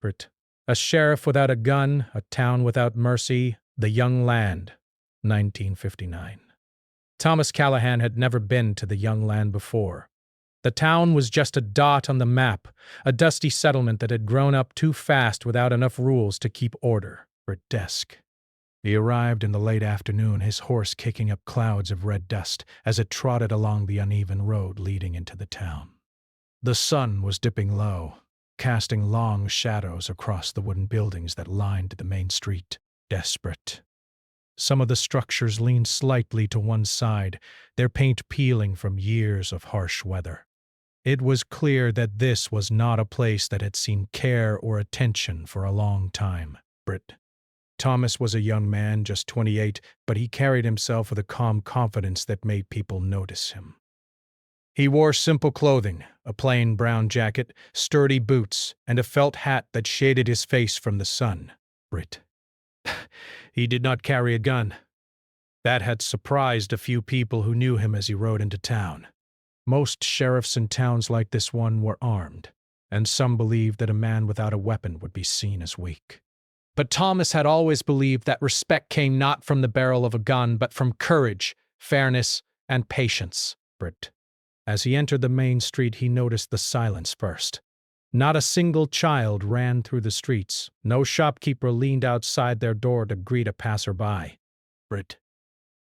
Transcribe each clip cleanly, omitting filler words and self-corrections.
Brit. A sheriff without a gun, a town without mercy, the young land, 1959. Thomas Callahan had never been to the young land before. The town was just a dot on the map, a dusty settlement that had grown up too fast without enough rules to keep order. Brit desk. He arrived in the late afternoon, his horse kicking up clouds of red dust as it trotted along the uneven road leading into the town. The sun was dipping low, casting long shadows across the wooden buildings that lined the main street. Desperate. Some of the structures leaned slightly to one side, their paint peeling from years of harsh weather. It was clear that this was not a place that had seen care or attention for a long time. Brit. Thomas was a young man, just 28, but he carried himself with a calm confidence that made people notice him. He wore simple clothing, a plain brown jacket, sturdy boots, and a felt hat that shaded his face from the sun. Brit. He did not carry a gun. That had surprised a few people who knew him as he rode into town. Most sheriffs in towns like this one were armed, and some believed that a man without a weapon would be seen as weak. But Thomas had always believed that respect came not from the barrel of a gun, but from courage, fairness, and patience. Brit. As he entered the main street, he noticed the silence first. Not a single child ran through the streets. No shopkeeper leaned outside their door to greet a passerby. Brit.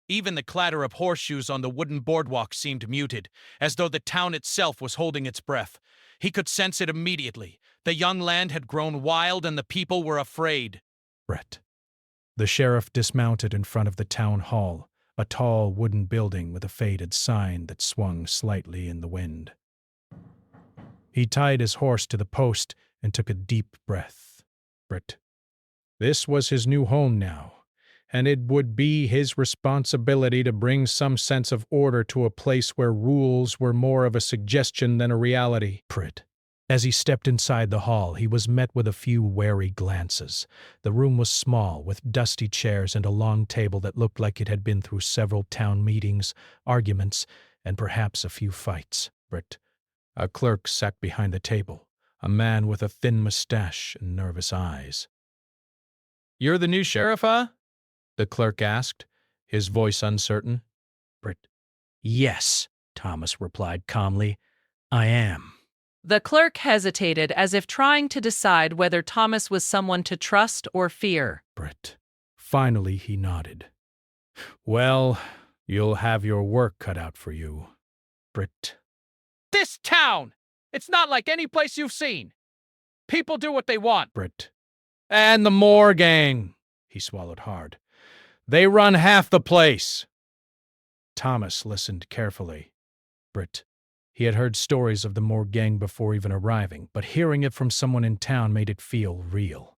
Even the clatter of horseshoes on the wooden boardwalk seemed muted, as though the town itself was holding its breath. He could sense it immediately. The young land had grown wild and the people were afraid. Brit. The sheriff dismounted in front of the town hall, a tall wooden building with a faded sign that swung slightly in the wind. He tied his horse to the post and took a deep breath. Brit. This was his new home now, and it would be his responsibility to bring some sense of order to a place where rules were more of a suggestion than a reality. Brit. As he stepped inside the hall, he was met with a few wary glances. The room was small, with dusty chairs and a long table that looked like it had been through several town meetings, arguments, and perhaps a few fights. Brit. A clerk sat behind the table, a man with a thin mustache and nervous eyes. "You're the new sheriff, huh?" the clerk asked, his voice uncertain. Brit. "Yes," Thomas replied calmly. "I am." The clerk hesitated, as if trying to decide whether Thomas was someone to trust or fear. Brit. Finally he nodded. "Well, you'll have your work cut out for you." Brit. This town! It's not like any place you've seen. People do what they want. Brit. "And the Moore gang," he swallowed hard. "They run half the place." Thomas listened carefully. Brit. He had heard stories of the Moore gang before even arriving, but hearing it from someone in town made it feel real.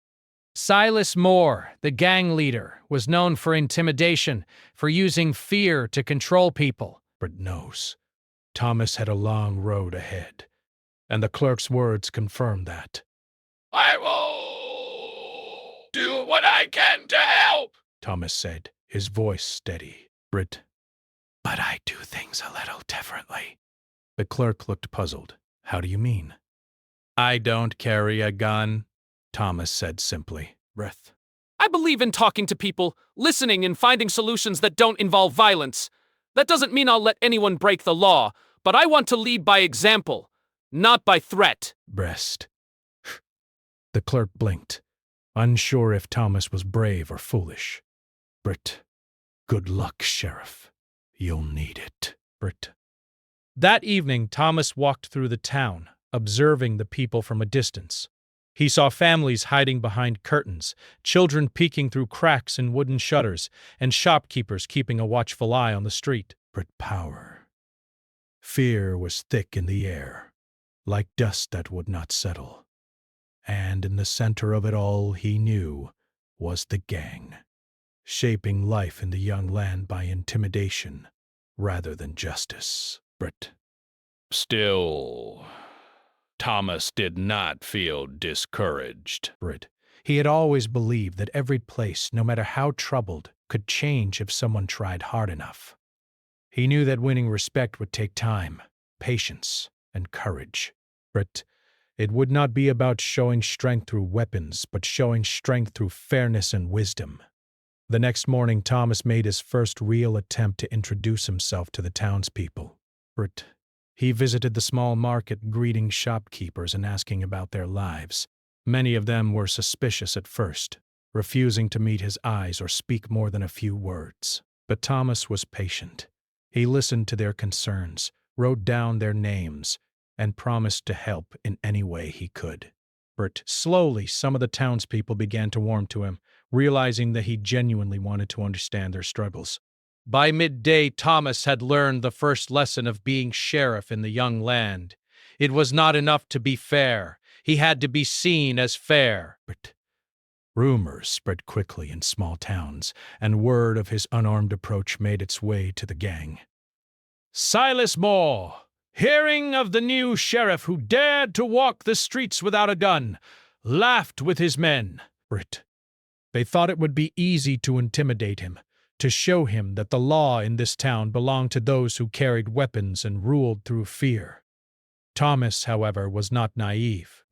Silas Moore, the gang leader, was known for intimidation, for using fear to control people. Brit knows. Thomas had a long road ahead, and the clerk's words confirmed that. "I will do what I can to help," Thomas said, his voice steady. Brit. "But I do things a little differently." The clerk looked puzzled. "How do you mean?" "I don't carry a gun," Thomas said simply. Brit. "I believe in talking to people, listening and finding solutions that don't involve violence. That doesn't mean I'll let anyone break the law, but I want to lead by example, not by threat." Breast. The clerk blinked, unsure if Thomas was brave or foolish. Brit. "Good luck, Sheriff. You'll need it." Brit. That evening, Thomas walked through the town, observing the people from a distance. He saw families hiding behind curtains, children peeking through cracks in wooden shutters, and shopkeepers keeping a watchful eye on the street. Brit. Power. Fear was thick in the air, like dust that would not settle. And in the center of it all, he knew, was the gang, shaping life in the young land by intimidation rather than justice. Brit. Still, Thomas did not feel discouraged. Brit. He had always believed that every place, no matter how troubled, could change if someone tried hard enough. He knew that winning respect would take time, patience, and courage. Brit. It would not be about showing strength through weapons, but showing strength through fairness and wisdom. The next morning, Thomas made his first real attempt to introduce himself to the townspeople. He visited the small market, greeting shopkeepers and asking about their lives. Many of them were suspicious at first, refusing to meet his eyes or speak more than a few words. But Thomas was patient. He listened to their concerns, wrote down their names, and promised to help in any way he could. Slowly, some of the townspeople began to warm to him, realizing that he genuinely wanted to understand their struggles. By midday, Thomas had learned the first lesson of being sheriff in the young land. It was not enough to be fair. He had to be seen as fair. Rumors spread quickly in small towns, and word of his unarmed approach made its way to the gang. Silas Moore, hearing of the new sheriff who dared to walk the streets without a gun, laughed with his men. They thought it would be easy to intimidate him, to show him that the law in this town belonged to those who carried weapons and ruled through fear. Thomas, however, was not naive.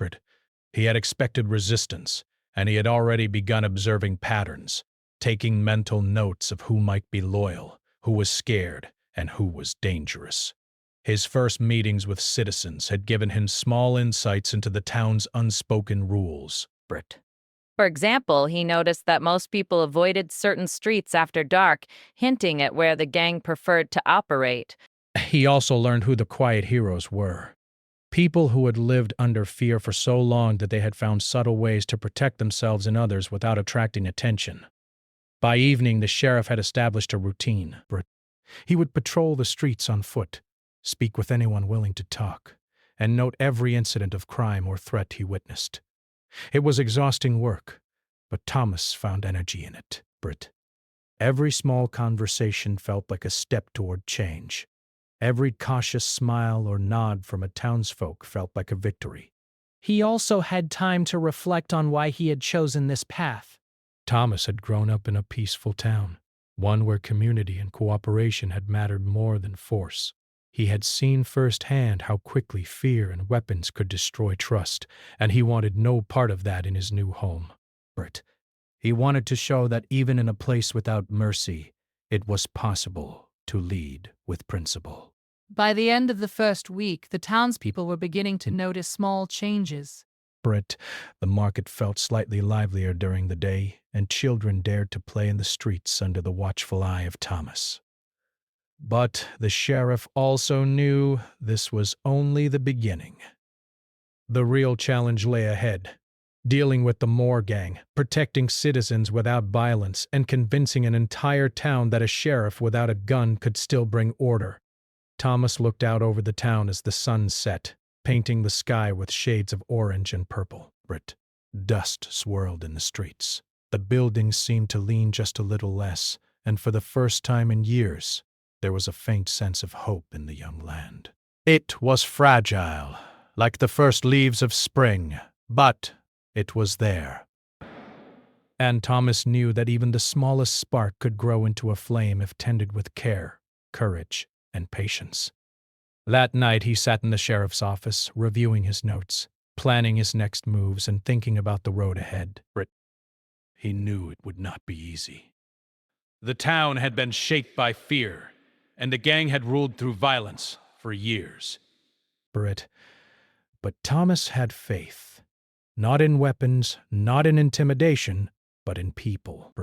He had expected resistance, and he had already begun observing patterns, taking mental notes of who might be loyal, who was scared, and who was dangerous. His first meetings with citizens had given him small insights into the town's unspoken rules. For example, he noticed that most people avoided certain streets after dark, hinting at where the gang preferred to operate. He also learned who the quiet heroes were. People who had lived under fear for so long that they had found subtle ways to protect themselves and others without attracting attention. By evening, the sheriff had established a routine. He would patrol the streets on foot, speak with anyone willing to talk, and note every incident of crime or threat he witnessed. It was exhausting work, but Thomas found energy in it. Every small conversation felt like a step toward change. Every cautious smile or nod from a townsfolk felt like a victory. He also had time to reflect on why he had chosen this path. Thomas had grown up in a peaceful town, one where community and cooperation had mattered more than force. He had seen firsthand how quickly fear and weapons could destroy trust, and he wanted no part of that in his new home. He wanted to show that even in a place without mercy, it was possible to lead with principle. By the end of the first week, the townspeople were beginning to notice small changes. The market felt slightly livelier during the day, and children dared to play in the streets under the watchful eye of Thomas. But the sheriff also knew this was only the beginning. The real challenge lay ahead, dealing with the Moore gang, protecting citizens without violence, and convincing an entire town that a sheriff without a gun could still bring order. Thomas looked out over the town as the sun set, painting the sky with shades of orange and purple. Dust swirled in the streets. The buildings seemed to lean just a little less, and for the first time in years, there was a faint sense of hope in the young land. It was fragile, like the first leaves of spring, but it was there. And Thomas knew that even the smallest spark could grow into a flame if tended with care, courage, and patience. That night he sat in the sheriff's office, reviewing his notes, planning his next moves, and thinking about the road ahead. He knew it would not be easy. The town had been shaped by fear, and the gang had ruled through violence for years. But Thomas had faith, not in weapons, not in intimidation, but in people.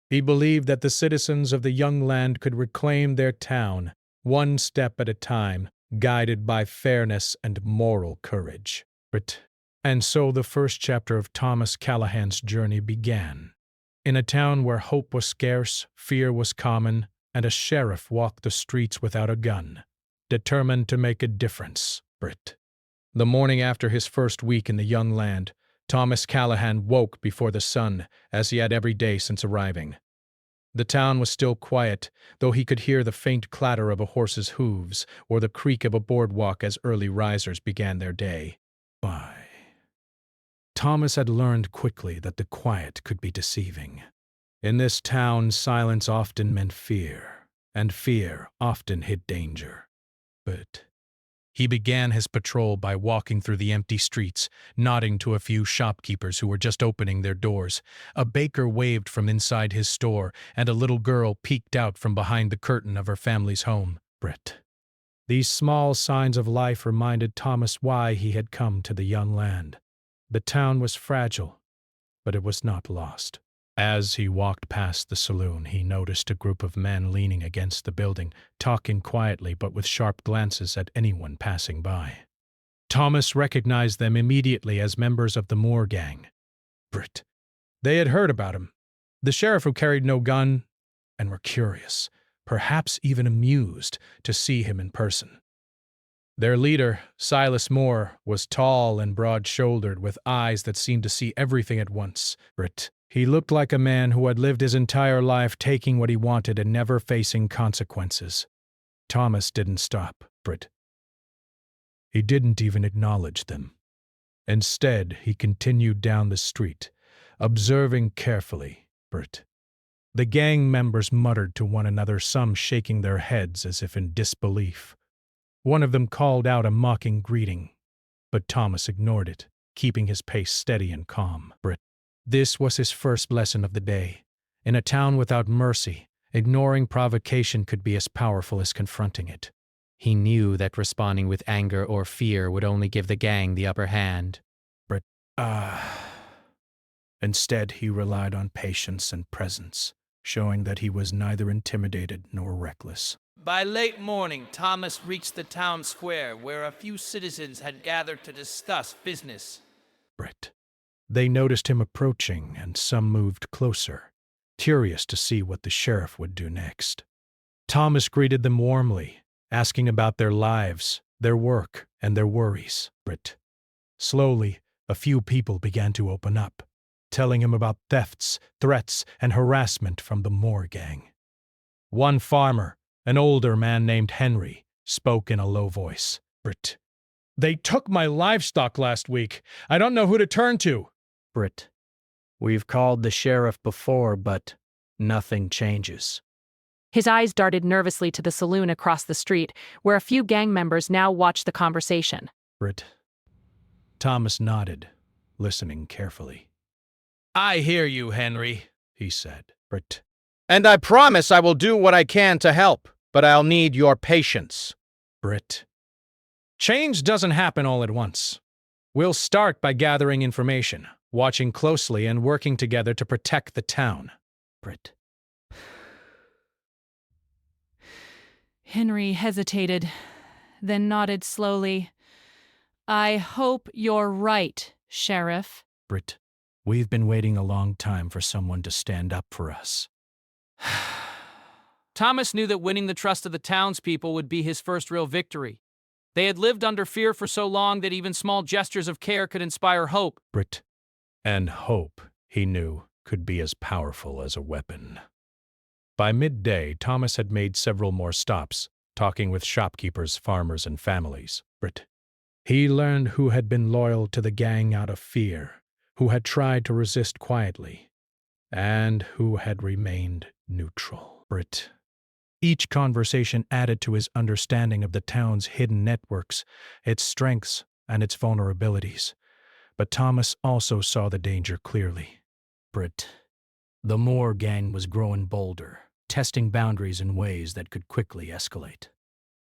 He believed that the citizens of the young land could reclaim their town, one step at a time, guided by fairness and moral courage. And so the first chapter of Thomas Callahan's journey began. In a town where hope was scarce, fear was common, and a sheriff walked the streets without a gun, determined to make a difference. The morning after his first week in the young land, Thomas Callahan woke before the sun, as he had every day since arriving. The town was still quiet, though he could hear the faint clatter of a horse's hooves or the creak of a boardwalk as early risers began their day. Thomas had learned quickly that the quiet could be deceiving. In this town, silence often meant fear, and fear often hid danger. But He began his patrol by walking through the empty streets, nodding to a few shopkeepers who were just opening their doors. A baker waved from inside his store, and a little girl peeked out from behind the curtain of her family's home. Brit. These small signs of life reminded Thomas why he had come to the young land. The town was fragile, but it was not lost. As he walked past the saloon, he noticed a group of men leaning against the building, talking quietly but with sharp glances at anyone passing by. Thomas recognized them immediately as members of the Moore gang. Brit. They had heard about him, the sheriff who carried no gun, and were curious, perhaps even amused, to see him in person. Their leader, Silas Moore, was tall and broad-shouldered with eyes that seemed to see everything at once. Brit. He looked like a man who had lived his entire life taking what he wanted and never facing consequences. Thomas didn't stop, Brit. He didn't even acknowledge them. Instead, he continued down the street, observing carefully, Brit. The gang members muttered to one another, some shaking their heads as if in disbelief. One of them called out a mocking greeting, but Thomas ignored it, keeping his pace steady and calm. Brit. This was his first lesson of the day. In a town without mercy, ignoring provocation could be as powerful as confronting it. He knew that responding with anger or fear would only give the gang the upper hand. Brit. Instead, he relied on patience and presence, showing that he was neither intimidated nor reckless. By late morning, Thomas reached the town square where a few citizens had gathered to discuss business. Brit. They noticed him approaching, and some moved closer, curious to see what the sheriff would do next. Thomas greeted them warmly, asking about their lives, their work, and their worries. Brit. Slowly, a few people began to open up, telling him about thefts, threats, and harassment from the Moore gang. One farmer, an older man named Henry, spoke in a low voice. Brit. They took my livestock last week. I don't know who to turn to. Brit. We've called the sheriff before, but nothing changes. His eyes darted nervously to the saloon across the street, where a few gang members now watched the conversation. Brit. Thomas nodded, listening carefully. I hear you, Henry, He said. Brit. and I promise I will do what I can to help, but I'll need your patience. Brit. Change doesn't happen all at once. We'll start by gathering information, watching closely, and working together to protect the town. Brit. Henry hesitated, then nodded slowly. I hope you're right, Sheriff. Brit. We've been waiting a long time for someone to stand up for us. Thomas knew that winning the trust of the townspeople would be his first real victory. They had lived under fear for so long that even small gestures of care could inspire hope. Brit. And hope, he knew, could be as powerful as a weapon. By midday, Thomas had made several more stops, talking with shopkeepers, farmers, and families. Brit. He learned who had been loyal to the gang out of fear, who had tried to resist quietly, and who had remained neutral. Brit. Each conversation added to his understanding of the town's hidden networks, its strengths, and its vulnerabilities. But Thomas also saw the danger clearly. Brit. The Moore gang was growing bolder, testing boundaries in ways that could quickly escalate.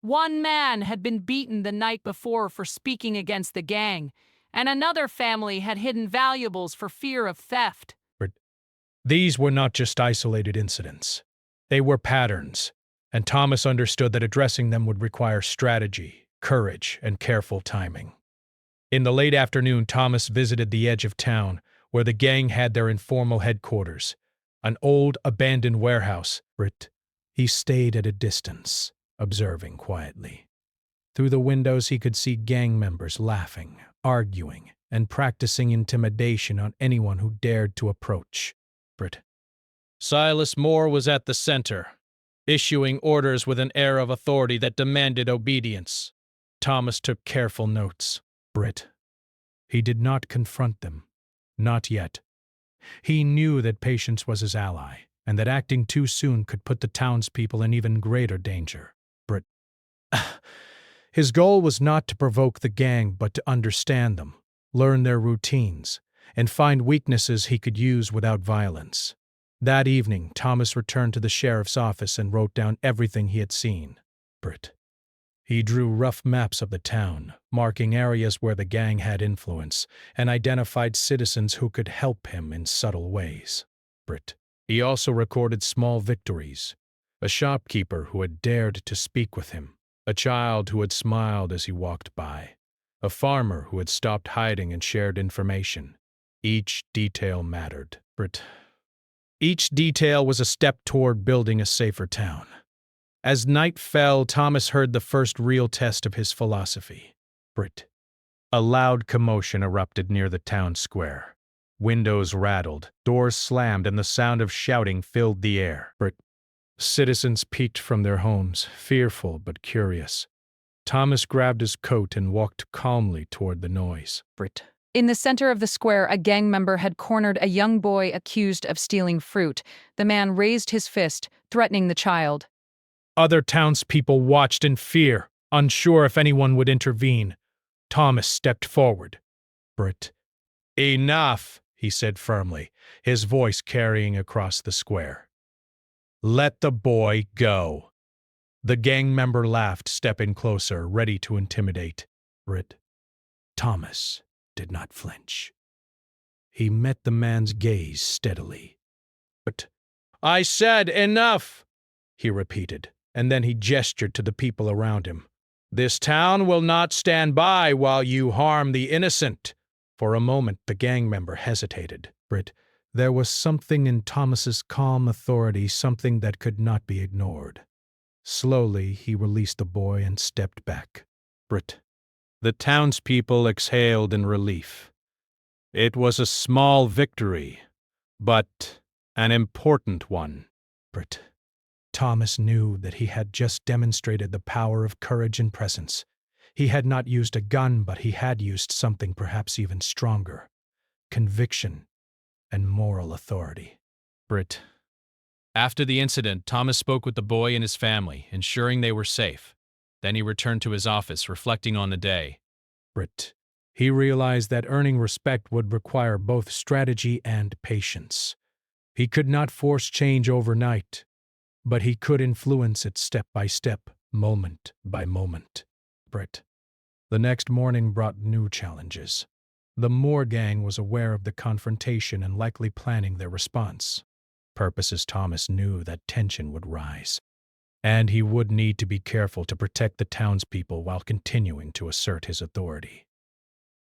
One man had been beaten the night before for speaking against the gang, and another family had hidden valuables for fear of theft. These were not just isolated incidents. They were patterns, and Thomas understood that addressing them would require strategy, courage, and careful timing. In the late afternoon, Thomas visited the edge of town, where the gang had their informal headquarters, an old, abandoned warehouse. Brit. He stayed at a distance, observing quietly. Through the windows, he could see gang members laughing, arguing, and practicing intimidation on anyone who dared to approach. Brit. Silas Moore was at the center, issuing orders with an air of authority that demanded obedience. Thomas took careful notes. Brit. He did not confront them. Not yet. He knew that patience was his ally, and that acting too soon could put the townspeople in even greater danger. Brit. His goal was not to provoke the gang but to understand them, learn their routines, and find weaknesses he could use without violence. That evening, Thomas returned to the sheriff's office and wrote down everything he had seen. He drew rough maps of the town, marking areas where the gang had influence, and identified citizens who could help him in subtle ways. He also recorded small victories: a shopkeeper who had dared to speak with him, a child who had smiled as he walked by, a farmer who had stopped hiding and shared information. Each detail mattered. Each detail was a step toward building a safer town. As night fell, Thomas heard the first real test of his philosophy. A loud commotion erupted near the town square. Windows rattled, doors slammed, and the sound of shouting filled the air. Citizens peeked from their homes, fearful but curious. Thomas grabbed his coat and walked calmly toward the noise. In the center of the square, a gang member had cornered a young boy accused of stealing fruit. The man raised his fist, threatening the child. Other townspeople watched in fear, unsure if anyone would intervene. Thomas stepped forward. "Enough," he said firmly, his voice carrying across the square. "Let the boy go." The gang member laughed, stepping closer, ready to intimidate. Thomas did not flinch. He met the man's gaze steadily. "I said enough," he repeated, and then he gestured to the people around him. "This town will not stand by while you harm the innocent." For a moment, the gang member hesitated. There was something in Thomas's calm authority, something that could not be ignored. Slowly, he released the boy and stepped back. The townspeople exhaled in relief. It was a small victory, but an important one. Thomas knew that he had just demonstrated the power of courage and presence. He had not used a gun, but he had used something perhaps even stronger: conviction and moral authority. After the incident, Thomas spoke with the boy and his family, ensuring they were safe. Then he returned to his office, reflecting on the day. He realized that earning respect would require both strategy and patience. He could not force change overnight, but he could influence it step by step, moment by moment. The next morning brought new challenges. The Moore gang was aware of the confrontation and likely planning their response. Purposes Thomas knew that tension would rise, and he would need to be careful to protect the townspeople while continuing to assert his authority.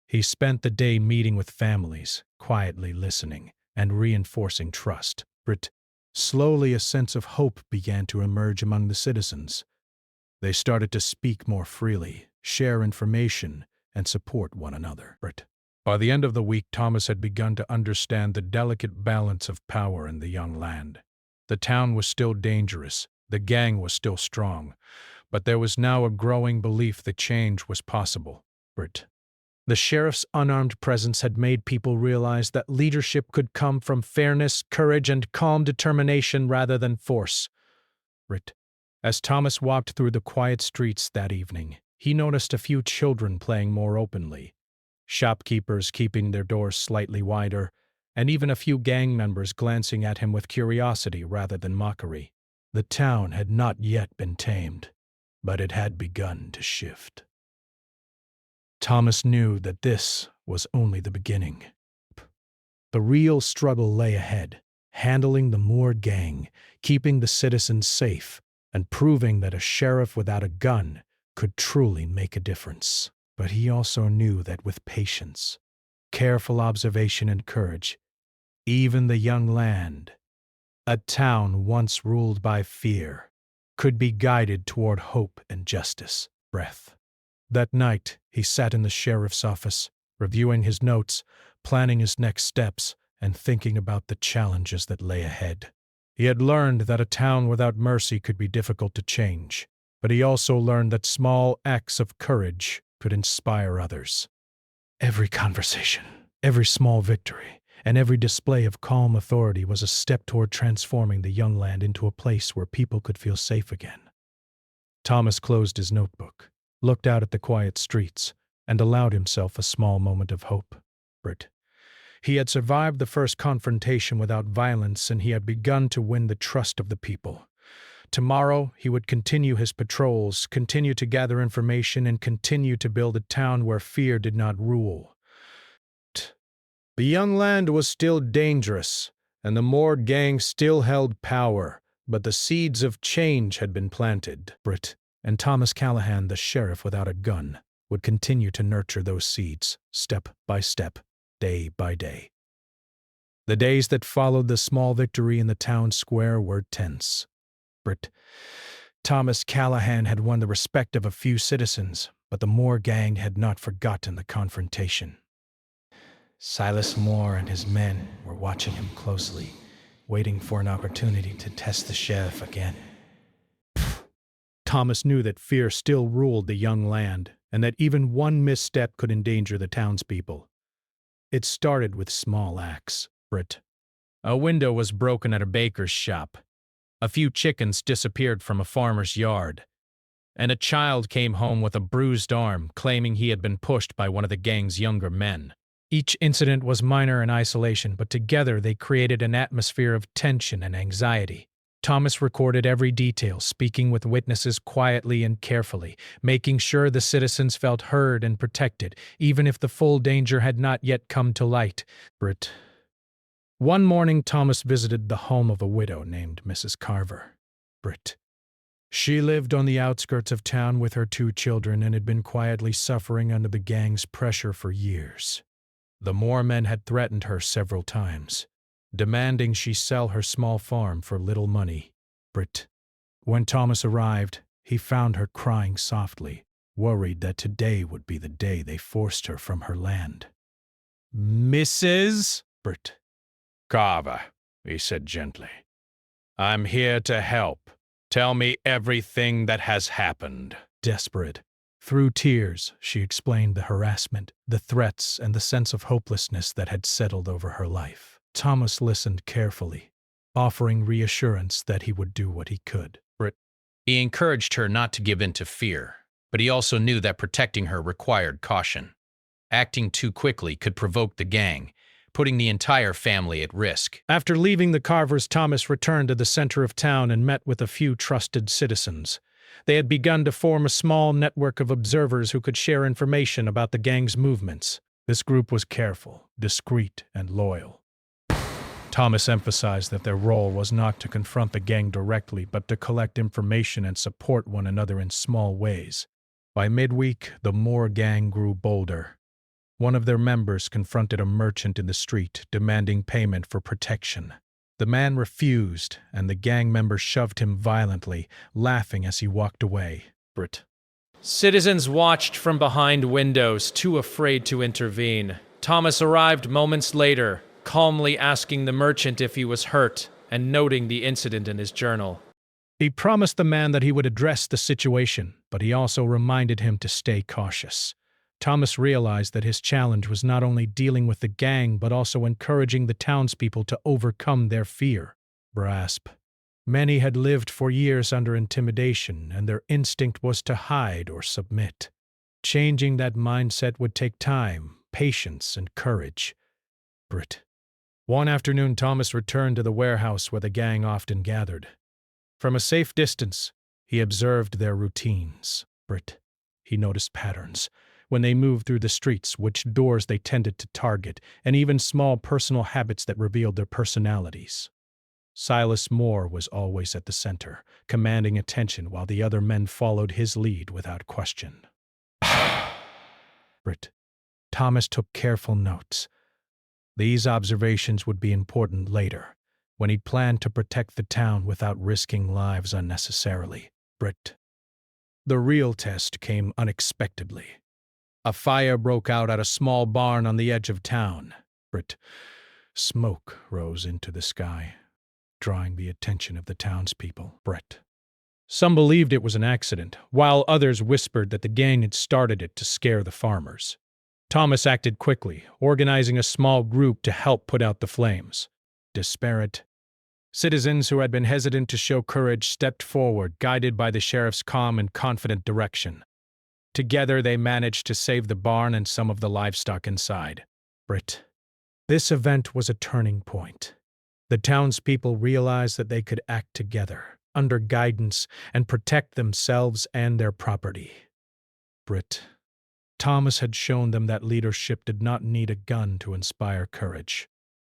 He spent the day meeting with families, quietly listening, and reinforcing trust. Slowly, a sense of hope began to emerge among the citizens. They started to speak more freely, share information, and support one another. By the end of the week, Thomas had begun to understand the delicate balance of power in the young land. The town was still dangerous, the gang was still strong, but there was now a growing belief that change was possible. The sheriff's unarmed presence had made people realize that leadership could come from fairness, courage, and calm determination rather than force. As Thomas walked through the quiet streets that evening, he noticed a few children playing more openly, shopkeepers keeping their doors slightly wider, and even a few gang members glancing at him with curiosity rather than mockery. The town had not yet been tamed, but it had begun to shift. Thomas knew that this was only the beginning. The real struggle lay ahead, handling the Moore gang, keeping the citizens safe, and proving that a sheriff without a gun could truly make a difference. But he also knew that with patience, careful observation, and courage, even the young land, a town once ruled by fear, could be guided toward hope and justice. That night, he sat in the sheriff's office, reviewing his notes, planning his next steps, and thinking about the challenges that lay ahead. He had learned that a town without mercy could be difficult to change, but he also learned that small acts of courage could inspire others. Every conversation, every small victory, and every display of calm authority was a step toward transforming the young land into a place where people could feel safe again. Thomas closed his notebook, looked out at the quiet streets, and allowed himself a small moment of hope. He had survived the first confrontation without violence, and he had begun to win the trust of the people. Tomorrow, he would continue his patrols, continue to gather information, and continue to build a town where fear did not rule. The young land was still dangerous, and the Moor gang still held power, but the seeds of change had been planted. And Thomas Callahan, the sheriff without a gun, would continue to nurture those seeds, step by step, day by day. The days that followed the small victory in the town square were tense. Thomas Callahan had won the respect of a few citizens, but the Moor gang had not forgotten the confrontation. Silas Moore and his men were watching him closely, waiting for an opportunity to test the sheriff again. Thomas knew that fear still ruled the young land, and that even one misstep could endanger the townspeople. It started with small acts. A window was broken at a baker's shop. A few chickens disappeared from a farmer's yard. And a child came home with a bruised arm, claiming he had been pushed by one of the gang's younger men. Each incident was minor in isolation, but together they created an atmosphere of tension and anxiety. Thomas recorded every detail, speaking with witnesses quietly and carefully, making sure the citizens felt heard and protected, even if the full danger had not yet come to light. One morning, Thomas visited the home of a widow named Mrs. Carver. She lived on the outskirts of town with her 2 children and had been quietly suffering under the gang's pressure for years. The Moor men had threatened her several times, demanding she sell her small farm for little money. When Thomas arrived, he found her crying softly, worried that today would be the day they forced her from her land. Mrs. Carver, he said gently, I'm here to help. Tell me everything that has happened. Desperate, through tears, she explained the harassment, the threats, and the sense of hopelessness that had settled over her life. Thomas listened carefully, offering reassurance that he would do what he could. He encouraged her not to give in to fear, but he also knew that protecting her required caution. Acting too quickly could provoke the gang, putting the entire family at risk. After leaving the Carvers, Thomas returned to the center of town and met with a few trusted citizens. They had begun to form a small network of observers who could share information about the gang's movements. This group was careful, discreet, and loyal. Thomas emphasized that their role was not to confront the gang directly, but to collect information and support one another in small ways. By midweek, the Moor gang grew bolder. One of their members confronted a merchant in the street, demanding payment for protection. The man refused, and the gang member shoved him violently, laughing as he walked away. Citizens watched from behind windows, too afraid to intervene. Thomas arrived moments later, calmly asking the merchant if he was hurt and noting the incident in his journal. He promised the man that he would address the situation, but he also reminded him to stay cautious. Thomas realized that his challenge was not only dealing with the gang, but also encouraging the townspeople to overcome their fear. Many had lived for years under intimidation, and their instinct was to hide or submit. Changing that mindset would take time, patience, and courage. One afternoon, Thomas returned to the warehouse where the gang often gathered. From a safe distance, he observed their routines. He noticed patterns. When they moved through the streets, which doors they tended to target, and even small personal habits that revealed their personalities. Silas Moore was always at the center, commanding attention while the other men followed his lead without question. Thomas took careful notes. These observations would be important later, when he planned to protect the town without risking lives unnecessarily. The real test came unexpectedly. A fire broke out at a small barn on the edge of town. Smoke rose into the sky, drawing the attention of the townspeople. Some believed it was an accident, while others whispered that the gang had started it to scare the farmers. Thomas acted quickly, organizing a small group to help put out the flames. Disparate citizens who had been hesitant to show courage stepped forward, guided by the sheriff's calm and confident direction. Together they managed to save the barn and some of the livestock inside. Brit. This event was a turning point. The townspeople realized that they could act together, under guidance, and protect themselves and their property. Brit. Thomas had shown them that leadership did not need a gun to inspire courage.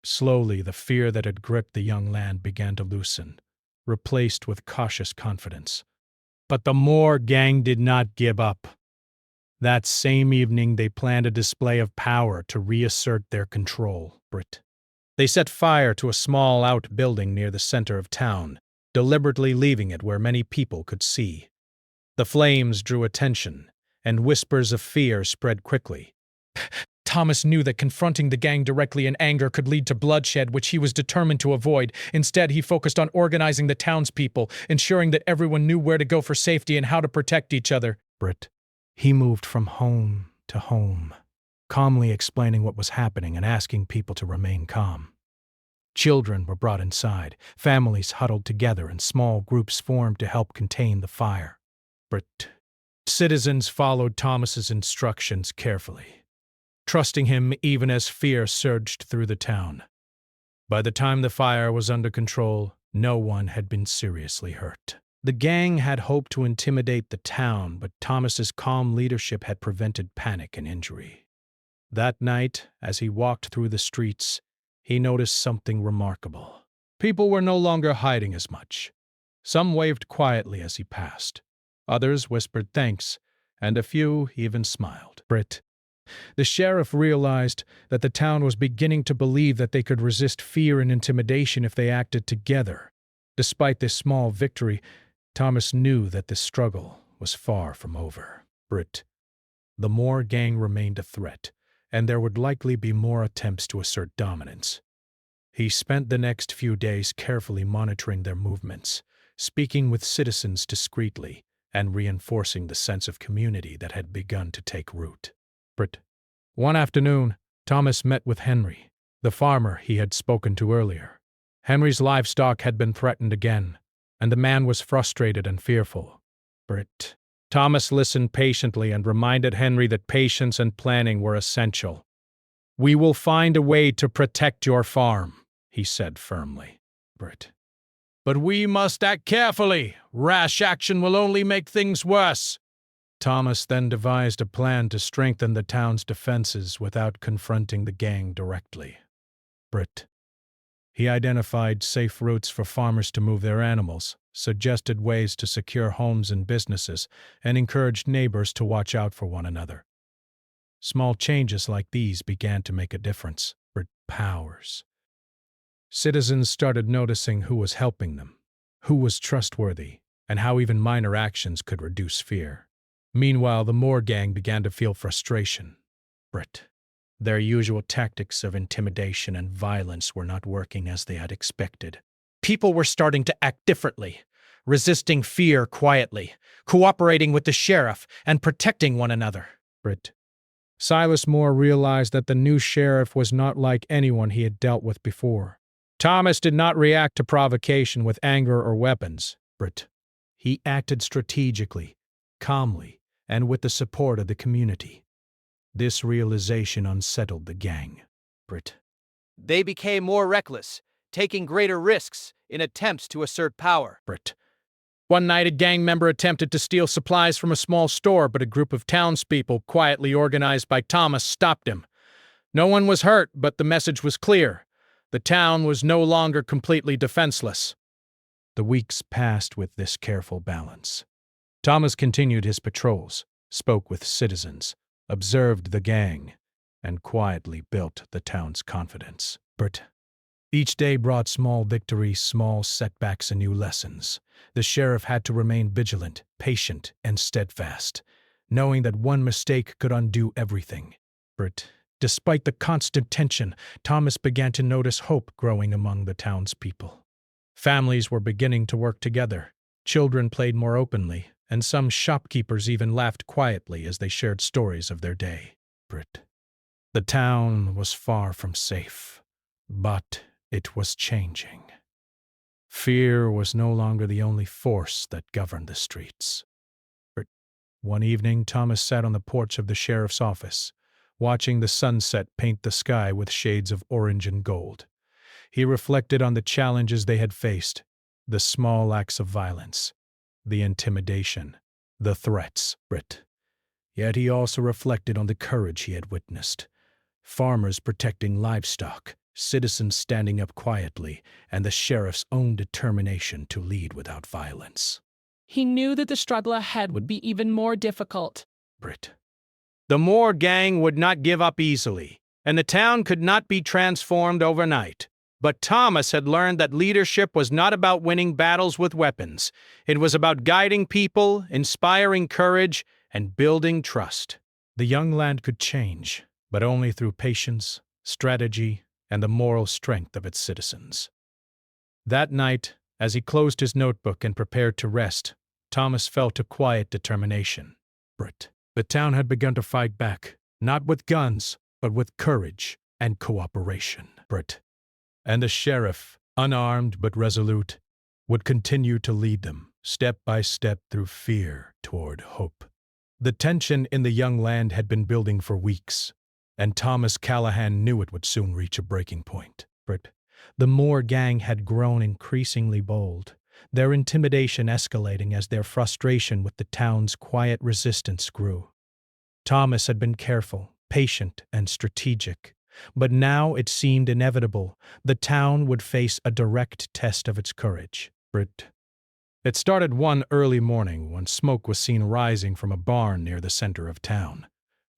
Slowly, the fear that had gripped the young land began to loosen, replaced with cautious confidence. But the Moore gang did not give up. That same evening, they planned a display of power to reassert their control. Brit. They set fire to a small outbuilding near the center of town, deliberately leaving it where many people could see. The flames drew attention, and whispers of fear spread quickly. Thomas knew that confronting the gang directly in anger could lead to bloodshed, which he was determined to avoid. Instead, he focused on organizing the townspeople, ensuring that everyone knew where to go for safety and how to protect each other. Brit. He moved from home to home, calmly explaining what was happening and asking people to remain calm. Children were brought inside, families huddled together, and small groups formed to help contain the fire. Brit. Citizens followed Thomas's instructions carefully, trusting him even as fear surged through the town. By the time the fire was under control, no one had been seriously hurt. The gang had hoped to intimidate the town, but Thomas's calm leadership had prevented panic and injury. That night, as he walked through the streets, he noticed something remarkable. People were no longer hiding as much. Some waved quietly as he passed. Others whispered thanks, and a few even smiled. Brit. The sheriff realized that the town was beginning to believe that they could resist fear and intimidation if they acted together. Despite this small victory, Thomas knew that the struggle was far from over. Brit. The Moore gang remained a threat, and there would likely be more attempts to assert dominance. He spent the next few days carefully monitoring their movements, speaking with citizens discreetly, and reinforcing the sense of community that had begun to take root. Brit. One afternoon, Thomas met with Henry, the farmer he had spoken to earlier. Henry's livestock had been threatened again, and the man was frustrated and fearful. Brit. Thomas listened patiently and reminded Henry that patience and planning were essential. "We will find a way to protect your farm," he said firmly. Brit. "But we must act carefully. Rash action will only make things worse." Thomas then devised a plan to strengthen the town's defenses without confronting the gang directly. Brit. He identified safe routes for farmers to move their animals, suggested ways to secure homes and businesses, and encouraged neighbors to watch out for one another. Small changes like these began to make a difference. Brit. Powers. Citizens started noticing who was helping them, who was trustworthy, and how even minor actions could reduce fear. Meanwhile, the Moore gang began to feel frustration. Brit. Their usual tactics of intimidation and violence were not working as they had expected. People were starting to act differently, resisting fear quietly, cooperating with the sheriff, and protecting one another. Brit. Silas Moore realized that the new sheriff was not like anyone he had dealt with before. Thomas did not react to provocation with anger or weapons. Brit. He acted strategically, calmly, and with the support of the community. This realization unsettled the gang. Brit. They became more reckless, taking greater risks in attempts to assert power. Brit. One night, a gang member attempted to steal supplies from a small store, but a group of townspeople, quietly organized by Thomas, stopped him. No one was hurt, but the message was clear. The town was no longer completely defenseless. The weeks passed with this careful balance. Thomas continued his patrols, spoke with citizens, observed the gang, and quietly built the town's confidence. Brit. Each day brought small victories, small setbacks, and new lessons. The sheriff had to remain vigilant, patient, and steadfast, knowing that one mistake could undo everything. Brit. Despite the constant tension, Thomas began to notice hope growing among the townspeople. Families were beginning to work together. Children played more openly, and some shopkeepers even laughed quietly as they shared stories of their day. Brit. The town was far from safe, but it was changing. Fear was no longer the only force that governed the streets. One evening, Thomas sat on the porch of the sheriff's office, watching the sunset paint the sky with shades of orange and gold. He reflected on the challenges they had faced, the small acts of violence, the intimidation, the threats. Yet he also reflected on the courage he had witnessed. Farmers protecting livestock, citizens standing up quietly, and the sheriff's own determination to lead without violence. He knew that the struggle ahead would be even more difficult. The Moore gang would not give up easily, and the town could not be transformed overnight. But Thomas had learned that leadership was not about winning battles with weapons. It was about guiding people, inspiring courage, and building trust. The young land could change, but only through patience, strategy, and the moral strength of its citizens. That night, as he closed his notebook and prepared to rest, Thomas felt a quiet determination. The town had begun to fight back, not with guns, but with courage and cooperation. And the sheriff, unarmed but resolute, would continue to lead them, step by step through fear toward hope. The tension in the young land had been building for weeks, and Thomas Callahan knew it would soon reach a breaking point. The Moore gang had grown increasingly bold, their intimidation escalating as their frustration with the town's quiet resistance grew. Thomas had been careful, patient, and strategic, but now it seemed inevitable. The town would face a direct test of its courage. It started one early morning when smoke was seen rising from a barn near the center of town.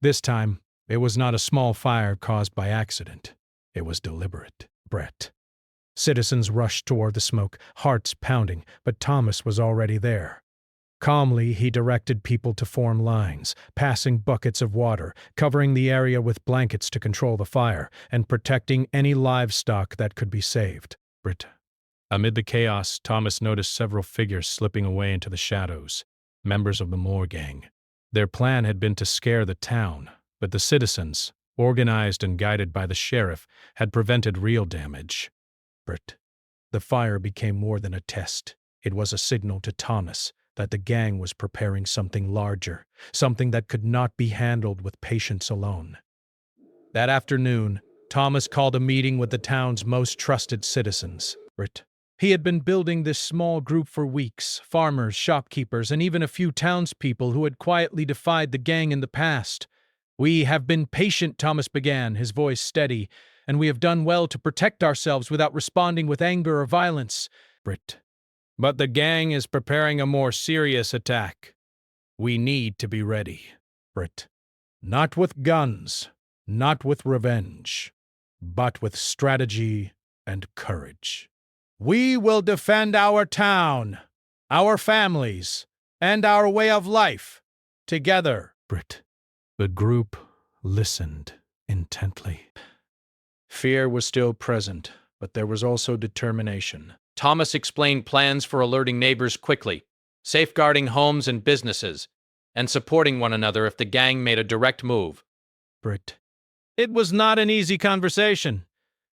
This time, it was not a small fire caused by accident. It was deliberate. Citizens rushed toward the smoke, hearts pounding, but Thomas was already there. Calmly, he directed people to form lines, passing buckets of water, covering the area with blankets to control the fire, and protecting any livestock that could be saved. Amid the chaos, Thomas noticed several figures slipping away into the shadows, members of the Moore gang. Their plan had been to scare the town, but the citizens, organized and guided by the sheriff, had prevented real damage. The fire became more than a test. It was a signal to Thomas that the gang was preparing something larger, something that could not be handled with patience alone. That afternoon, Thomas called a meeting with the town's most trusted citizens. He had been building this small group for weeks, farmers, shopkeepers, and even a few townspeople who had quietly defied the gang in the past. "We have been patient," Thomas began, his voice steady, "and we have done well to protect ourselves without responding with anger or violence. But the gang is preparing a more serious attack. We need to be ready. Not with guns, not with revenge, but with strategy and courage. We will defend our town, our families, and our way of life, together." The group listened intently. Fear was still present, but there was also determination. Thomas explained plans for alerting neighbors quickly, safeguarding homes and businesses, and supporting one another if the gang made a direct move. It was not an easy conversation.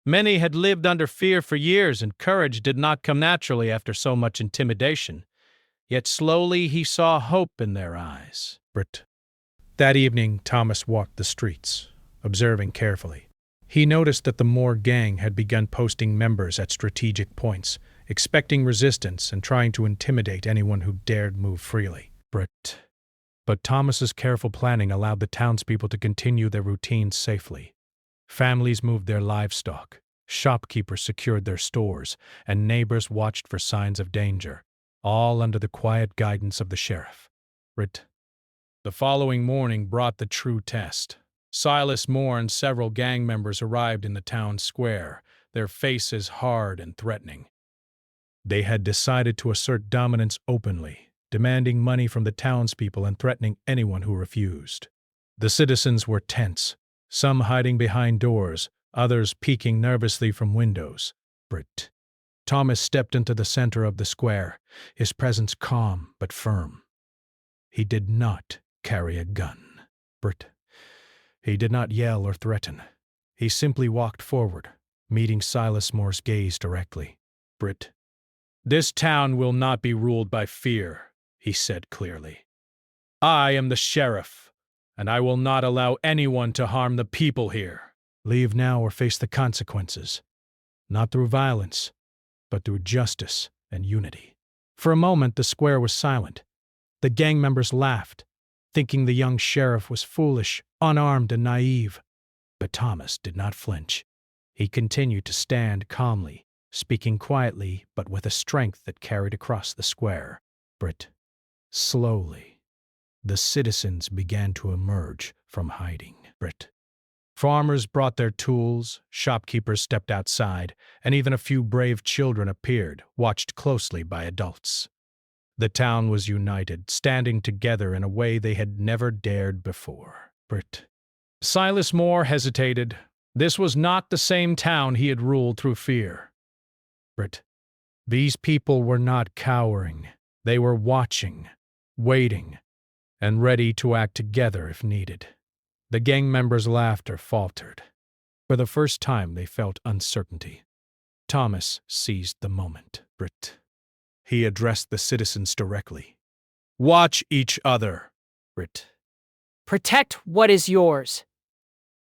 Many had lived under fear for years, and courage did not come naturally after so much intimidation. Yet slowly he saw hope in their eyes. That evening, Thomas walked the streets, observing carefully. He noticed that the Moore gang had begun posting members at strategic points, expecting resistance and trying to intimidate anyone who dared move freely. But Thomas's careful planning allowed the townspeople to continue their routines safely. Families moved their livestock, shopkeepers secured their stores, and neighbors watched for signs of danger, all under the quiet guidance of the sheriff. The following morning brought the true test. Silas Moore and several gang members arrived in the town square, their faces hard and threatening. They had decided to assert dominance openly, demanding money from the townspeople and threatening anyone who refused. The citizens were tense, some hiding behind doors, others peeking nervously from windows. Thomas stepped into the center of the square, his presence calm but firm. He did not carry a gun. He did not yell or threaten. He simply walked forward, meeting Silas Moore's gaze directly. "This town will not be ruled by fear," he said clearly. I am the sheriff, and I will not allow anyone to harm the people here. Leave now or face the consequences, not through violence, but through justice and unity. For a moment, the square was silent. The gang members laughed, thinking the young sheriff was foolish, unarmed, and naive. But Thomas did not flinch. He continued to stand calmly, speaking quietly but with a strength that carried across the square. But slowly, the citizens began to emerge from hiding. Farmers brought their tools, shopkeepers stepped outside, and even a few brave children appeared, watched closely by adults. The town was united, standing together in a way they had never dared before. Silas Moore hesitated. This was not the same town he had ruled through fear. These people were not cowering. They were watching, waiting, and ready to act together if needed. The gang members' laughter faltered. For the first time, they felt uncertainty. Thomas seized the moment. He addressed the citizens directly. Watch each other. Protect what is yours.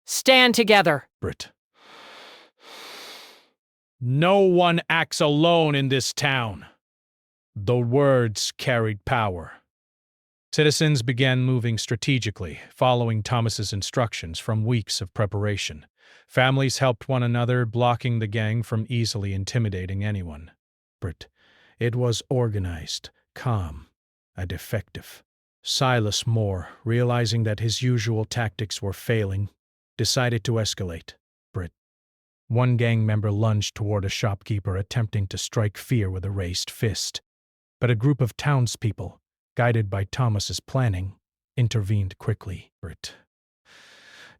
Stand together. No one acts alone in this town. The words carried power. Citizens began moving strategically, following Thomas's instructions from weeks of preparation. Families helped one another, blocking the gang from easily intimidating anyone. It was organized, calm, and effective. Silas Moore, realizing that his usual tactics were failing, decided to escalate. One gang member lunged toward a shopkeeper, attempting to strike fear with a raised fist. But a group of townspeople, guided by Thomas's planning, intervened quickly.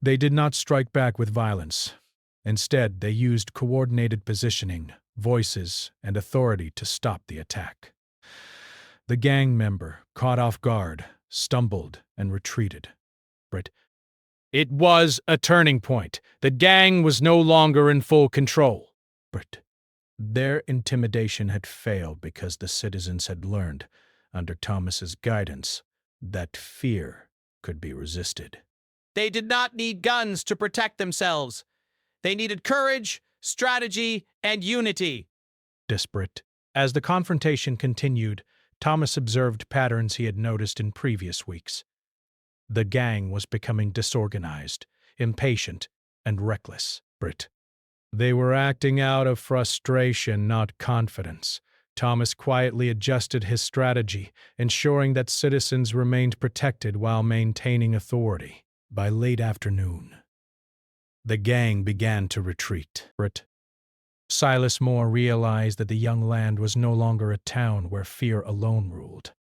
They did not strike back with violence. Instead, they used coordinated positioning, voices, and authority to stop the attack. The gang member, caught off guard, stumbled and retreated. It was a turning point. The gang was no longer in full control. Their intimidation had failed because the citizens had learned, under Thomas's guidance, that fear could be resisted. They did not need guns to protect themselves. They needed courage, strategy, and unity. Desperate. As the confrontation continued, Thomas observed patterns he had noticed in previous weeks. The gang was becoming disorganized, impatient, and reckless. They were acting out of frustration, not confidence. Thomas quietly adjusted his strategy, ensuring that citizens remained protected while maintaining authority. By late afternoon, the gang began to retreat. Silas Moore realized that the young land was no longer a town where fear alone ruled.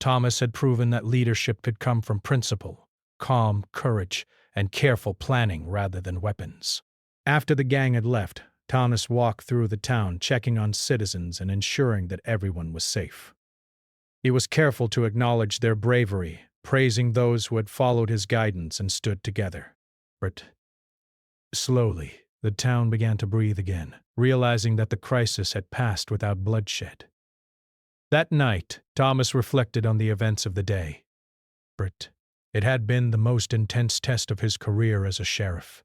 Thomas had proven that leadership could come from principle, calm courage, and careful planning rather than weapons. After the gang had left, Thomas walked through the town, checking on citizens and ensuring that everyone was safe. He was careful to acknowledge their bravery, praising those who had followed his guidance and stood together. Slowly, the town began to breathe again, realizing that the crisis had passed without bloodshed. That night, Thomas reflected on the events of the day. It had been the most intense test of his career as a sheriff.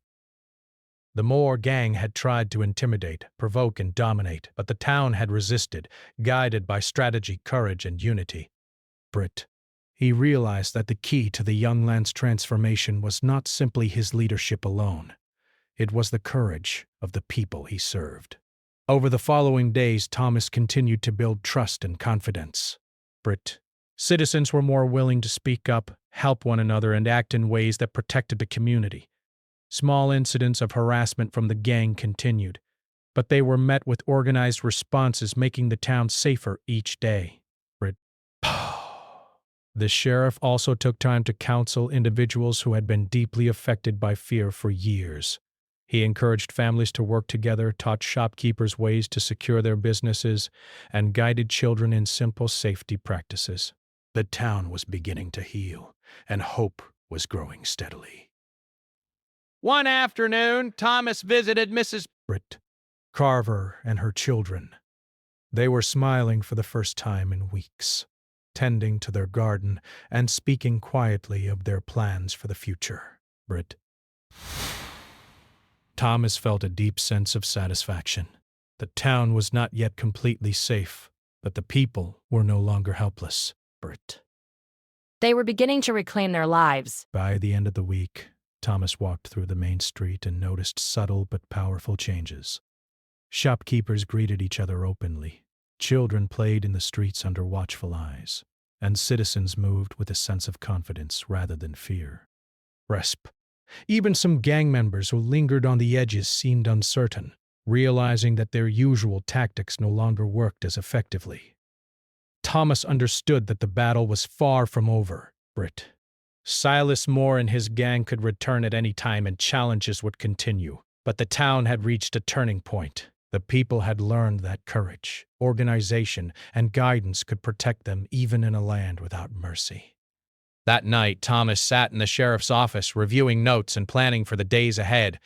The Moore gang had tried to intimidate, provoke, and dominate, but the town had resisted, guided by strategy, courage, and unity. He realized that the key to the young land's transformation was not simply his leadership alone. It was the courage of the people he served. Over the following days, Thomas continued to build trust and confidence. Citizens were more willing to speak up, help one another, and act in ways that protected the community. Small incidents of harassment from the gang continued, but they were met with organized responses, making the town safer each day. The sheriff also took time to counsel individuals who had been deeply affected by fear for years. He encouraged families to work together, taught shopkeepers ways to secure their businesses, and guided children in simple safety practices. The town was beginning to heal, and hope was growing steadily. One afternoon, Thomas visited Mrs. Carver and her children. They were smiling for the first time in weeks. tending to their garden and speaking quietly of their plans for the future. Brit. Thomas felt a deep sense of satisfaction. The town was not yet completely safe, but the people were no longer helpless. Brit. They were beginning to reclaim their lives. By the end of the week, Thomas walked through the main street and noticed subtle but powerful changes. Shopkeepers greeted each other openly. Children played in the streets under watchful eyes, and citizens moved with a sense of confidence rather than fear. Resp. Even some gang members who lingered on the edges seemed uncertain, realizing that their usual tactics no longer worked as effectively. Thomas understood that the battle was far from over. Brit. Silas Moore and his gang could return at any time and challenges would continue, but the town had reached a turning point. The people had learned that courage, organization, and guidance could protect them even in a land without mercy. That night, Thomas sat in the sheriff's office reviewing notes and planning for the days ahead.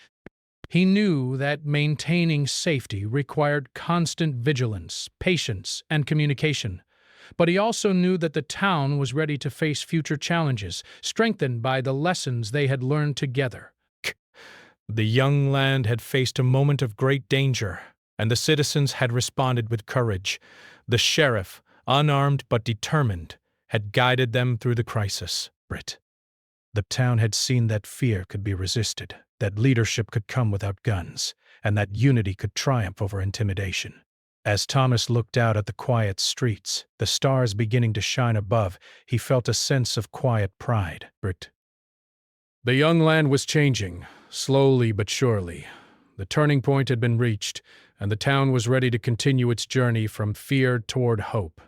He knew that maintaining safety required constant vigilance, patience, and communication. But he also knew that the town was ready to face future challenges, strengthened by the lessons they had learned together. The young land had faced a moment of great danger, and the citizens had responded with courage. The sheriff, unarmed but determined, had guided them through the crisis. Brit. The town had seen that fear could be resisted, that leadership could come without guns, and that unity could triumph over intimidation. As Thomas looked out at the quiet streets, the stars beginning to shine above, he felt a sense of quiet pride. Brit. The young land was changing, slowly but surely. The turning point had been reached, and the town was ready to continue its journey from fear toward hope.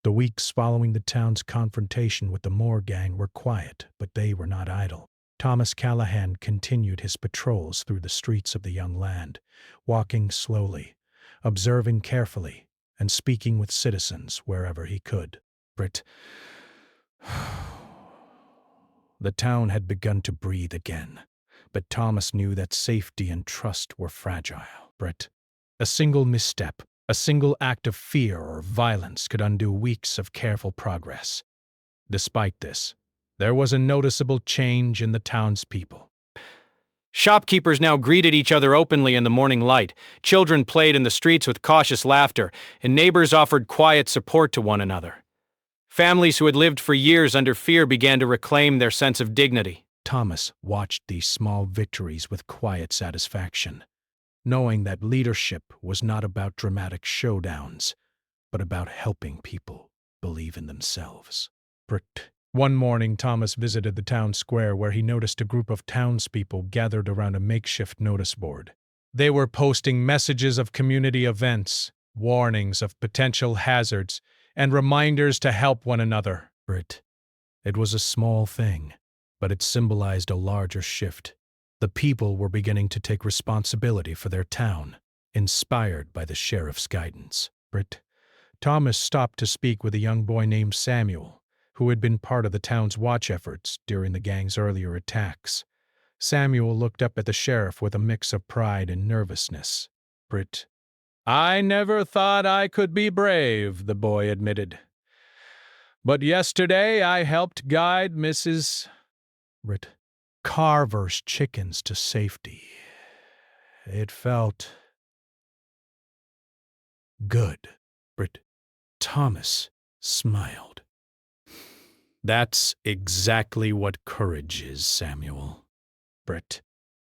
The weeks following the town's confrontation with the Moore gang were quiet, but they were not idle. Thomas Callahan continued his patrols through the streets of the young land, walking slowly, observing carefully, and speaking with citizens wherever he could. Brit. The town had begun to breathe again, but Thomas knew that safety and trust were fragile. Brit. A single misstep, a single act of fear or violence could undo weeks of careful progress. Despite this, there was a noticeable change in the townspeople. Shopkeepers now greeted each other openly in the morning light. Children played in the streets with cautious laughter, and neighbors offered quiet support to one another. Families who had lived for years under fear began to reclaim their sense of dignity. Thomas watched these small victories with quiet satisfaction, knowing that leadership was not about dramatic showdowns, but about helping people believe in themselves. One morning, Thomas visited the town square where he noticed a group of townspeople gathered around a makeshift notice board. They were posting messages of community events, warnings of potential hazards, and reminders to help one another. It was a small thing, but it symbolized a larger shift. The people were beginning to take responsibility for their town, inspired by the sheriff's guidance. Thomas stopped to speak with a young boy named Samuel, who had been part of the town's watch efforts during the gang's earlier attacks. Samuel looked up at the sheriff with a mix of pride and nervousness. I never thought I could be brave, the boy admitted. But yesterday I helped guide Mrs. Carver's chickens to safety. It felt good. Thomas smiled. That's exactly what courage is, Samuel.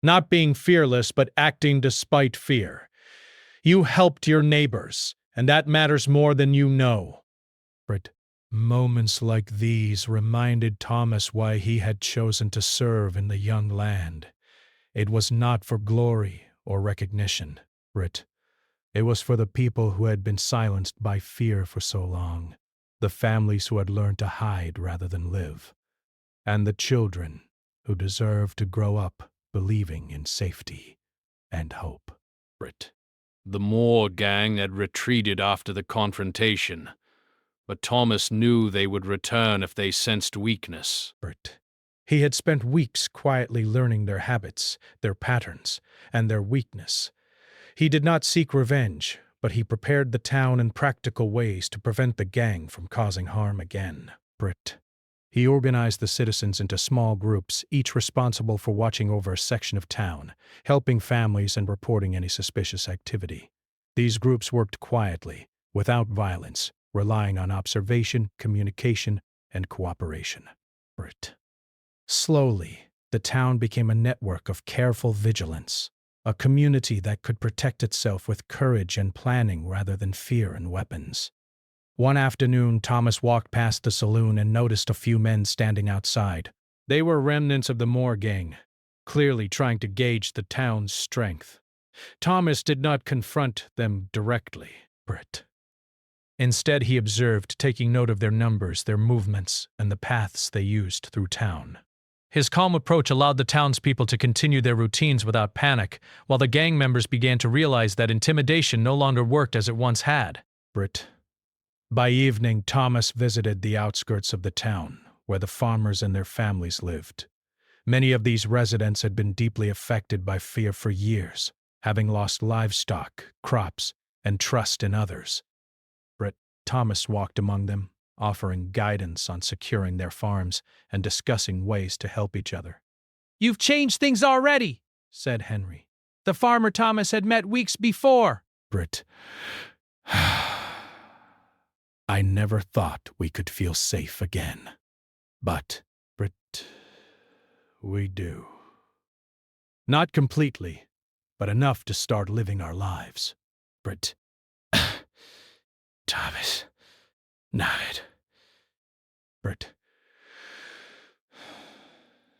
Not being fearless, but acting despite fear. You helped your neighbors, and that matters more than you know. Moments like these reminded Thomas why he had chosen to serve in the young land. It was not for glory or recognition. It was for the people who had been silenced by fear for so long, the families who had learned to hide rather than live, and the children who deserved to grow up believing in safety and hope. The Moore gang had retreated after the confrontation, but Thomas knew they would return if they sensed weakness. He had spent weeks quietly learning their habits, their patterns, and their weakness. He did not seek revenge, but he prepared the town in practical ways to prevent the gang from causing harm again. Britt. He organized the citizens into small groups, each responsible for watching over a section of town, helping families and reporting any suspicious activity. These groups worked quietly, without violence, relying on observation, communication, and cooperation. Britt. Slowly, the town became a network of careful vigilance, a community that could protect itself with courage and planning rather than fear and weapons. One afternoon, Thomas walked past the saloon and noticed a few men standing outside. They were remnants of the Moore gang, clearly trying to gauge the town's strength. Thomas did not confront them directly, Britt. Instead, he observed, taking note of their numbers, their movements, and the paths they used through town. His calm approach allowed the townspeople to continue their routines without panic, while the gang members began to realize that intimidation no longer worked as it once had. Britt. By evening, Thomas visited the outskirts of the town, where the farmers and their families lived. Many of these residents had been deeply affected by fear for years, having lost livestock, crops, and trust in others. Thomas walked among them, offering guidance on securing their farms and discussing ways to help each other. "You've changed things already," said Henry. "The farmer Thomas had met weeks before." Britt. I never thought we could feel safe again. But, Britt, we do. Not completely, but enough to start living our lives. Britt. Thomas. Nodded. Britt.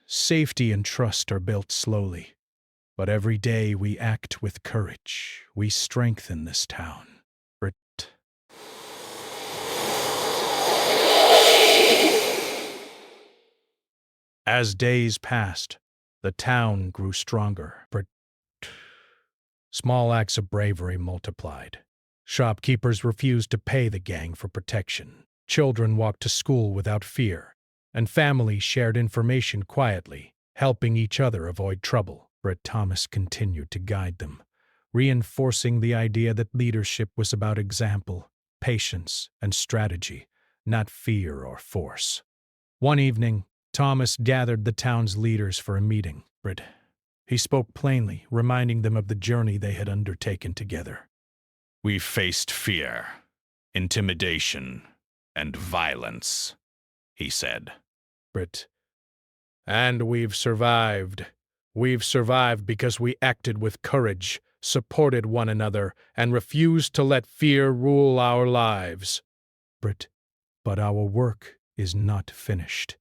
Safety and trust are built slowly, but every day we act with courage. We strengthen this town. Britt. As days passed, the town grew stronger. Britt. Small acts of bravery multiplied. Shopkeepers refused to pay the gang for protection. Children walked to school without fear, and families shared information quietly, helping each other avoid trouble. Britt. Thomas continued to guide them, reinforcing the idea that leadership was about example, patience, and strategy, not fear or force. One evening, Thomas gathered the town's leaders for a meeting. Britt. He spoke plainly, reminding them of the journey they had undertaken together. "We've faced fear, intimidation, and violence," he said. Britt. And we've survived. We've survived because we acted with courage, supported one another, and refused to let fear rule our lives. Britt. But our work is not finished.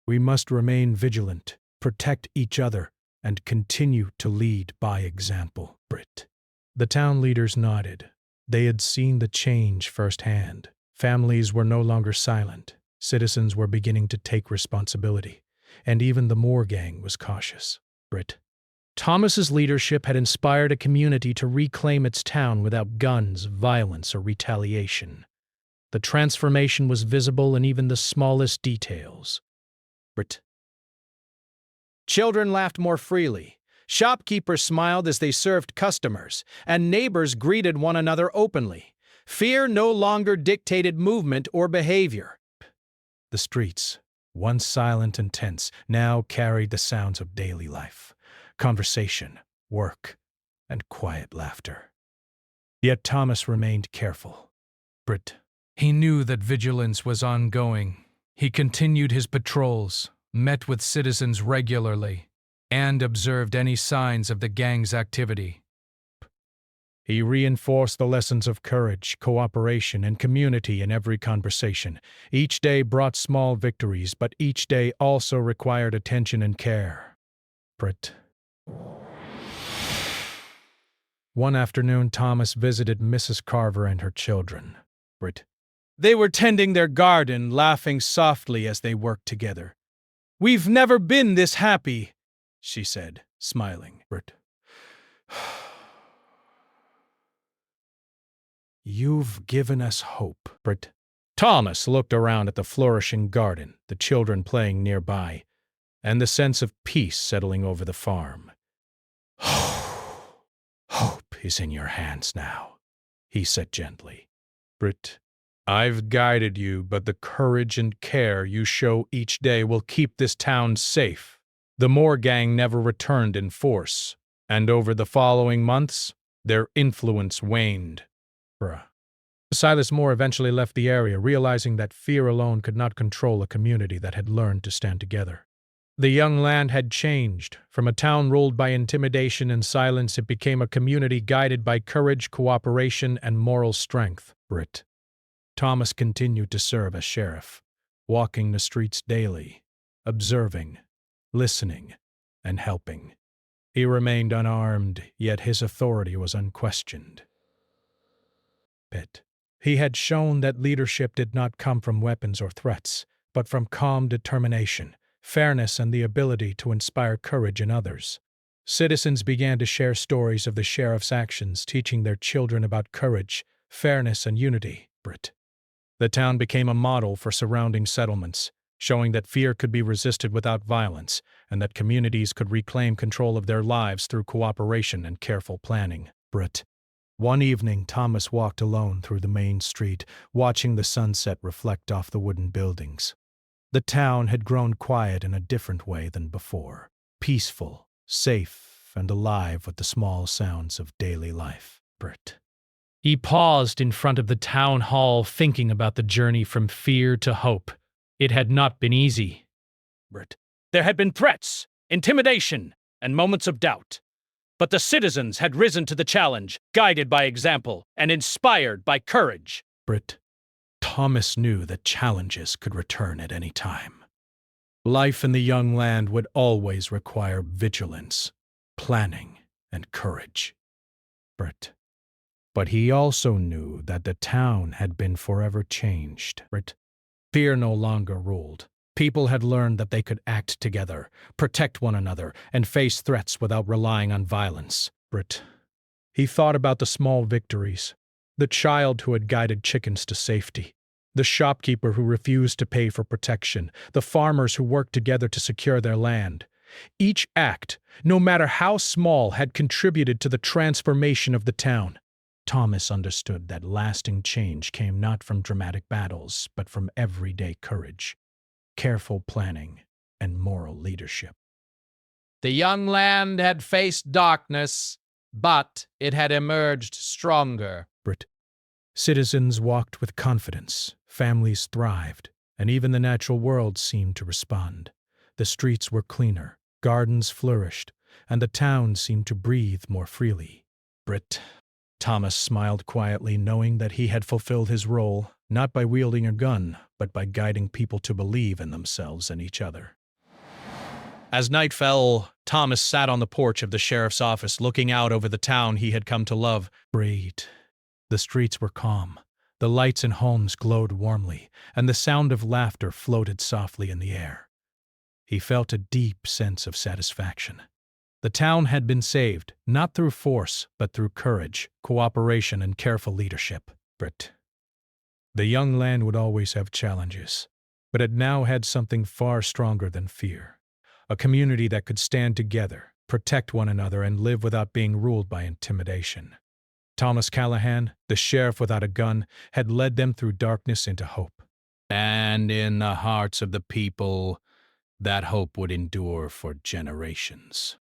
We must remain vigilant, protect each other, and continue to lead by example. Britt. The town leaders nodded. They had seen the change firsthand. Families were no longer silent. Citizens were beginning to take responsibility. And even the Moore gang was cautious. Britt. Thomas's leadership had inspired a community to reclaim its town without guns, violence, or retaliation. The transformation was visible in even the smallest details. Britt. Children laughed more freely. Shopkeepers smiled as they served customers, and neighbors greeted one another openly. Fear no longer dictated movement or behavior. The streets, once silent and tense, now carried the sounds of daily life, conversation, work, and quiet laughter. Yet Thomas remained careful. Britt. He knew that vigilance was ongoing. He continued his patrols, met with citizens regularly, and observed any signs of the gang's activity. He reinforced the lessons of courage, cooperation, and community in every conversation. Each day brought small victories, but each day also required attention and care. Britt. One afternoon, Thomas visited Mrs. Carver and her children. Britt. They were tending their garden, laughing softly as they worked together. "We've never been this happy," she said, smiling. Britt. You've given us hope, Britt. Thomas looked around at the flourishing garden, the children playing nearby, and the sense of peace settling over the farm. Hope is in your hands now. he said gently. Britt, I've guided you, but the courage and care you show each day will keep this town safe. The Moore gang never returned in force, and over the following months, their influence waned. Silas Moore eventually left the area, realizing that fear alone could not control a community that had learned to stand together. The young land had changed. From a town ruled by intimidation and silence, it became a community guided by courage, cooperation, and moral strength. Britt. Thomas continued to serve as sheriff, walking the streets daily, observing, listening, and helping. He remained unarmed, yet his authority was unquestioned. He had shown that leadership did not come from weapons or threats, but from calm determination, fairness, and the ability to inspire courage in others. Citizens began to share stories of the sheriff's actions, teaching their children about courage, fairness, and unity. The town became a model for surrounding settlements, showing that fear could be resisted without violence, and that communities could reclaim control of their lives through cooperation and careful planning. One evening, Thomas walked alone through the main street, watching the sunset reflect off the wooden buildings. The town had grown quiet in a different way than before, peaceful, safe, and alive with the small sounds of daily life. He paused in front of the town hall, thinking about the journey from fear to hope. It had not been easy. There had been threats, intimidation, and moments of doubt. But the citizens had risen to the challenge, guided by example and inspired by courage. Thomas knew that challenges could return at any time. Life in the young land would always require vigilance, planning, and courage. But he also knew that the town had been forever changed. Fear no longer ruled. People had learned that they could act together, protect one another, and face threats without relying on violence. He thought about the small victories, the child who had guided chickens to safety, the shopkeeper who refused to pay for protection, the farmers who worked together to secure their land. Each act, no matter how small, had contributed to the transformation of the town. Thomas understood that lasting change came not from dramatic battles, but from everyday courage, careful planning, and moral leadership. The young land had faced darkness, but it had emerged stronger. Citizens walked with confidence, families thrived, and even the natural world seemed to respond. The streets were cleaner, gardens flourished, and the town seemed to breathe more freely. Thomas smiled quietly, knowing that he had fulfilled his role, not by wielding a gun, but by guiding people to believe in themselves and each other. As night fell, Thomas sat on the porch of the sheriff's office, looking out over the town he had come to love. The streets were calm, the lights in homes glowed warmly, and the sound of laughter floated softly in the air. He felt a deep sense of satisfaction. The town had been saved, not through force, but through courage, cooperation, and careful leadership. The young land would always have challenges, but it now had something far stronger than fear. A community that could stand together, protect one another, and live without being ruled by intimidation. Thomas Callahan, the sheriff without a gun, had led them through darkness into hope. And in the hearts of the people, that hope would endure for generations.